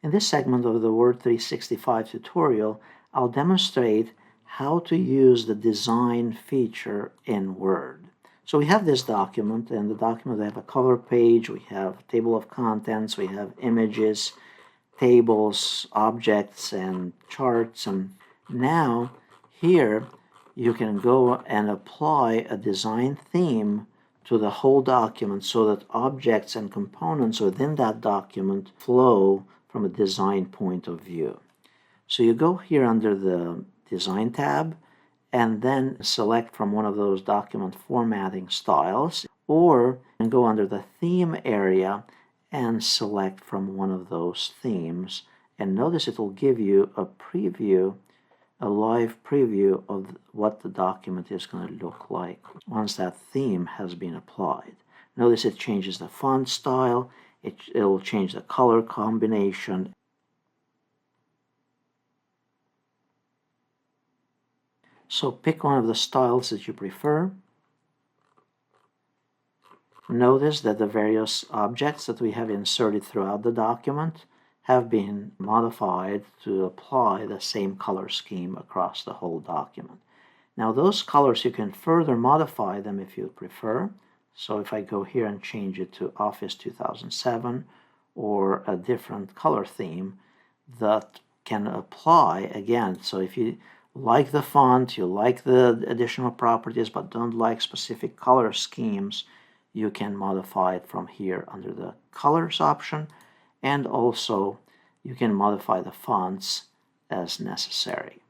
In this segment of the Word 365 tutorial, I'll demonstrate how to use the design feature in Word. So we have this document, and the document we have a cover page, we have a table of contents, we have images, tables, objects, and charts. And now here you can go and apply a design theme to the whole document so that objects and components within that document flow from a design point of view. So you go here under the Design tab and then select from one of those document formatting styles, or you can go under the Theme area and select from one of those themes. And notice it will give you a preview, a live preview of what the document is going to look like once that theme has been applied. Notice it changes the font style, it'll change the color combination. So pick one of the styles that you prefer. Notice that the various objects that we have inserted throughout the document have been modified to apply the same color scheme across the whole document. Now those colors, you can further modify them if you prefer. So if I go here and change it to Office 2007 or a different color theme, that can apply again. So if you like the font, you like the additional properties, but don't like specific color schemes, you can modify it from here under the colors option, and also you can modify the fonts as necessary.